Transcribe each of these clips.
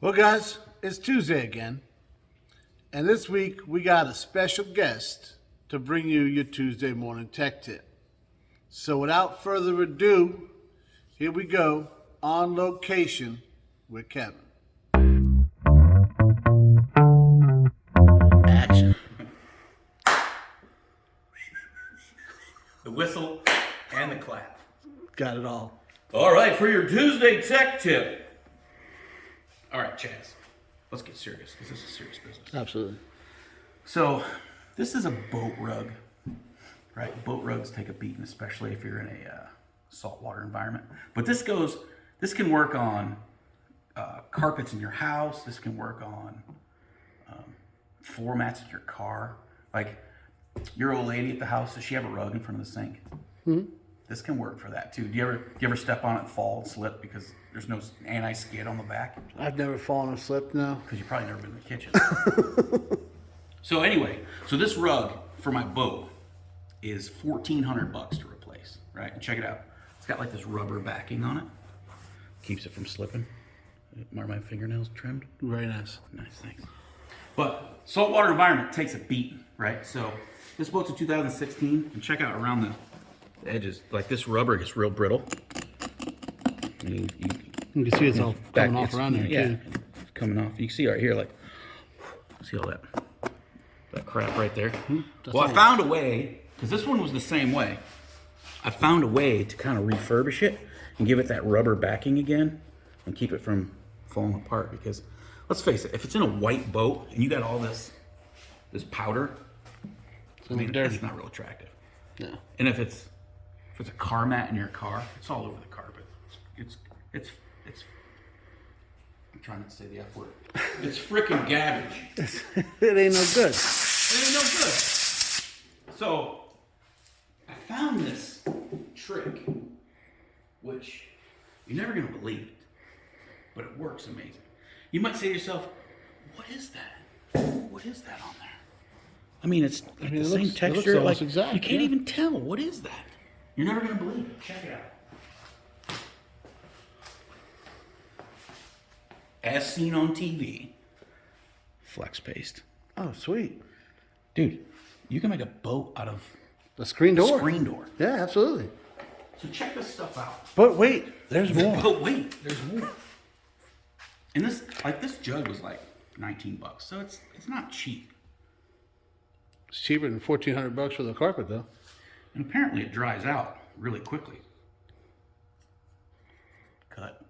Well, guys, it's Tuesday again, and this week we got a special guest to bring you your Tuesday morning tech tip. So, without further ado, here we go on location with Kevin. Action. The whistle and the clap. Got it all. All right, for your Tuesday tech tip. All right, Chaz, let's get serious because this is serious business. Absolutely. So, this is a boat rug, right? Boat rugs take a beating, especially if you're in a saltwater environment. But this can work on carpets in your house. This can work on floor mats in your car. Like your old lady at the house, does she have a rug in front of the sink? Mm-hmm. This can work for that too. Do you ever step on it and fall and slip because there's no anti-skid on the back? I've never fallen or slipped, no. Because you've probably never been in the kitchen. So anyway, this rug for my boat is $1,400 to replace, right? And check it out. It's got like this rubber backing on it. Keeps it from slipping. Are my fingernails trimmed? Very nice. Nice, thanks. But saltwater environment takes a beating, right? So this boat's a 2016, and check out around the edges. Like this rubber gets real brittle. You can see it's all coming off around there, yeah, too. it's coming off. You can see right here, like, see all that crap right there? Well, I found a way, because this one was the same way. I found a way to kind of refurbish it and give it that rubber backing again and keep it from falling apart. Because, let's face it, if it's in a white boat and you got all this powder, I mean, it's not real attractive. No. And if it's a car mat in your car, it's all over the carpet. It's I'm trying not to say the F word. It's freaking garbage. It ain't no good. It ain't no good. So I found this trick, which you're never gonna believe it, but it works amazing. You might say to yourself, "What is that? What is that on there?" I mean, it's like the same texture. Like exact, you can't even tell. What is that? You're never gonna believe it. Check it out. As seen on TV, flex paste. Oh, sweet. Dude, you can make a boat out of The screen door. screen door. Yeah, absolutely. So check this stuff out. But wait, there's more. But wait, there's more. And this jug was like $19, so it's not cheap. It's cheaper than $1,400 for the carpet, though. And apparently it dries out really quickly. Cut.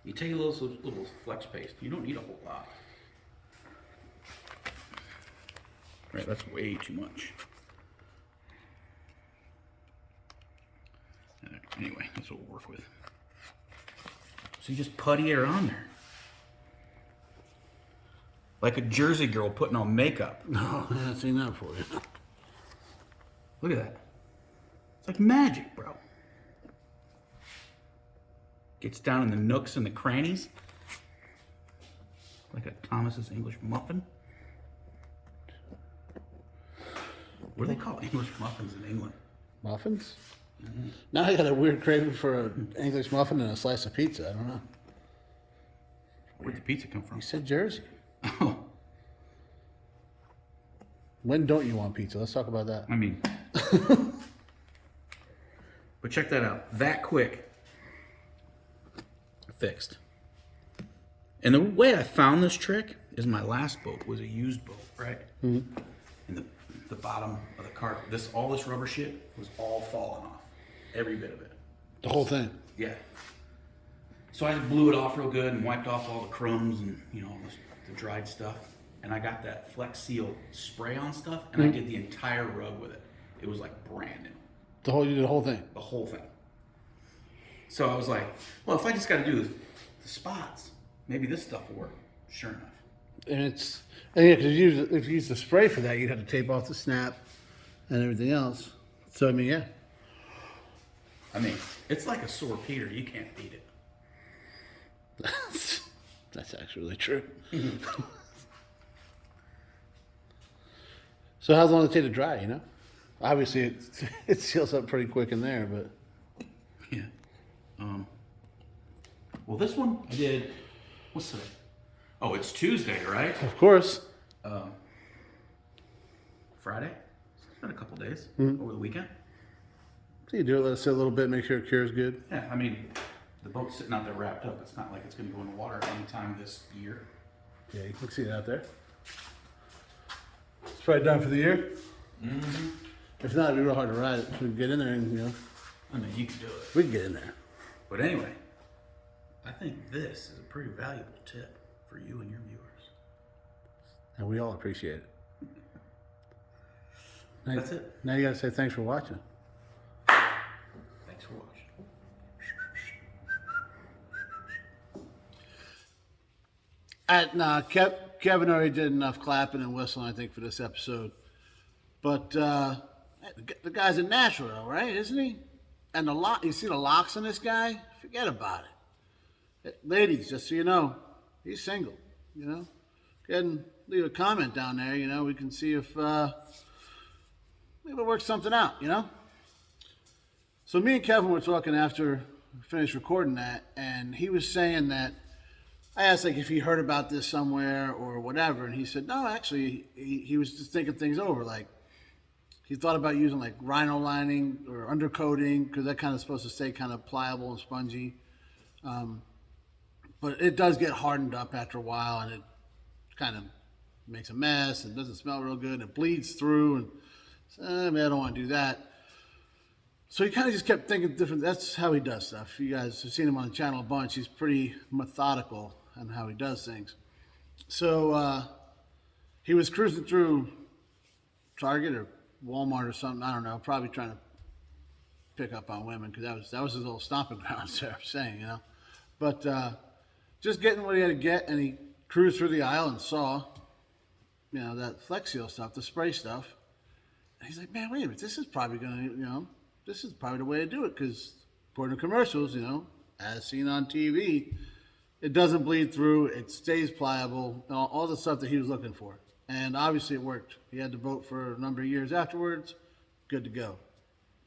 You take a little flex paste. You don't need a whole lot. Right, that's way too much. Anyway, that's what we'll work with. So you just putty it on there. Like a Jersey girl putting on makeup. No, I haven't seen that for you. Look at that. It's like magic, bro. Gets down in the nooks and the crannies. Like a Thomas's English muffin. What do they call English muffins in England? Muffins? Mm-hmm. Now I got a weird craving for an English muffin and a slice of pizza. I don't know. Where'd the pizza come from? You said Jersey. Oh. When don't you want pizza? Let's talk about that. I mean. But check that out. That quick. Fixed. And the way I found this trick is my last boat was a used boat, right? Mm-hmm. And the bottom of the carpet, all this rubber shit was all falling off. Every bit of it. The whole thing? Yeah. So I blew it off real good and wiped off all the crumbs and, all the dried stuff. And I got that Flex Seal spray on stuff and I did the entire rug with it. It was like brand new. You did the whole thing? The whole thing. So I was like, well, if I just got to do the spots, maybe this stuff will work. Sure enough. And because if you use the spray for that, you'd have to tape off the snap and everything else. So, I mean, yeah. I mean, it's like a sore Peter. You can't beat it. That's actually really true. So how long does it take to dry, Obviously, it seals up pretty quick in there, but... Yeah. Well, this one I did What's today? Oh, it's Tuesday, right? Of course. Friday? It's been a couple days over the weekend. So you do it, let it sit a little bit, make sure it cures good. Yeah, I mean, the boat's sitting out there wrapped up. It's not like it's going to go in the water anytime this year. Yeah, you can see it out there. It's probably done for the year. Mm-hmm. If not, it'd be real hard to ride it. We can get in there and, I mean, you can do it. we can get in there. But anyway, I think this is a pretty valuable tip for you and your viewers. And we all appreciate it. Now, That's it. Now you got to say thanks for watching. Thanks for watching. Kevin already did enough clapping and whistling, I think, for this episode. But the guy's a natural, though, right? Isn't he? And you see the locks on this guy? Forget about it. Ladies, just so you know, he's single. Go ahead and leave a comment down there. We can see if maybe we'll work something out. So me and Kevin were talking after we finished recording that, and he was saying that I asked if he heard about this somewhere or whatever, and he said no. Actually, he was just thinking things over. He thought about using rhino lining or undercoating because that kind of supposed to stay kind of pliable and spongy. But it does get hardened up after a while, and it kind of makes a mess and doesn't smell real good, and it bleeds through. And I don't want to do that. So he kind of just kept thinking different. That's how he does stuff. You guys have seen him on the channel a bunch. He's pretty methodical on how he does things. So he was cruising through Target or Walmart or something. I don't know. Probably trying to pick up on women because that was his little stomping grounds there. I'm saying, But just getting what he had to get, and he cruised through the aisle and saw, that Flex Seal stuff, the spray stuff. And he's like, man, wait a minute. This is probably gonna, this is probably the way to do it because according to commercials, as seen on TV, it doesn't bleed through, it stays pliable, all the stuff that he was looking for. And obviously it worked. He had the boat for a number of years afterwards, good to go.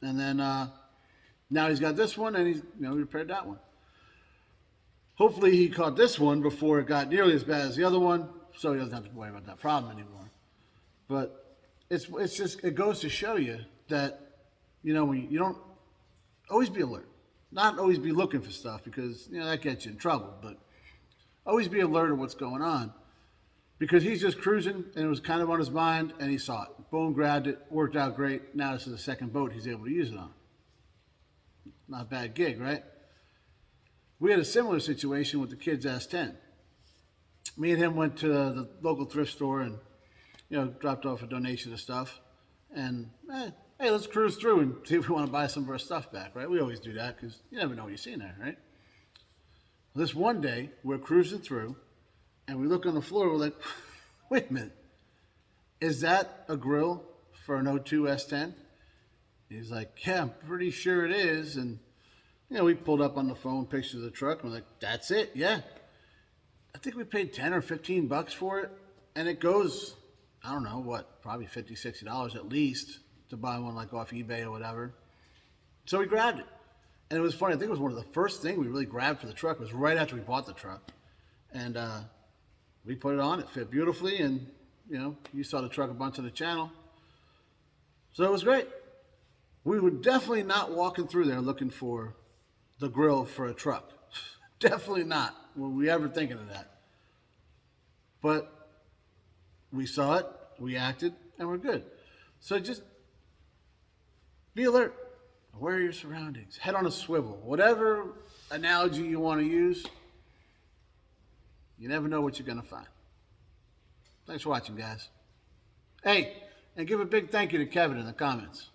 And then now he's got this one, and he's repaired that one. Hopefully he caught this one before it got nearly as bad as the other one, so he doesn't have to worry about that problem anymore. But it's just, it goes to show you that, when you don't always be alert. Not always be looking for stuff because, that gets you in trouble, but always be alert of what's going on. Because he's just cruising, and it was kind of on his mind, and he saw it. Boom, grabbed it, worked out great. Now this is the second boat he's able to use it on. Not a bad gig, right? We had a similar situation with the kid's S10. Me and him went to the local thrift store and, dropped off a donation of stuff. And, hey, let's cruise through and see if we want to buy some of our stuff back, right? We always do that because you never know what you see in there, right? This one day, we're cruising through, and we look on the floor, we're like, wait a minute. Is that a grill for an 02 S10? He's like, yeah, I'm pretty sure it is. And, we pulled up on the phone pictures of the truck, and we're like, that's it, yeah. I think we paid $10 or $15 for it, and it goes, I don't know, probably $50, $60 at least to buy one off eBay or whatever. So we grabbed it. And it was funny, I think it was one of the first things we really grabbed for the truck. It was right after we bought the truck. And we put it on, it fit beautifully, and you saw the truck a bunch on the channel. So it was great. We were definitely not walking through there looking for the grill for a truck. Definitely not. Were we ever thinking of that? But we saw it, we acted, and we're good. So just be alert. Aware of your surroundings. Head on a swivel. Whatever analogy you want to use, you never know what you're going to find. Thanks for watching, guys. Hey, and give a big thank you to Kevin in the comments.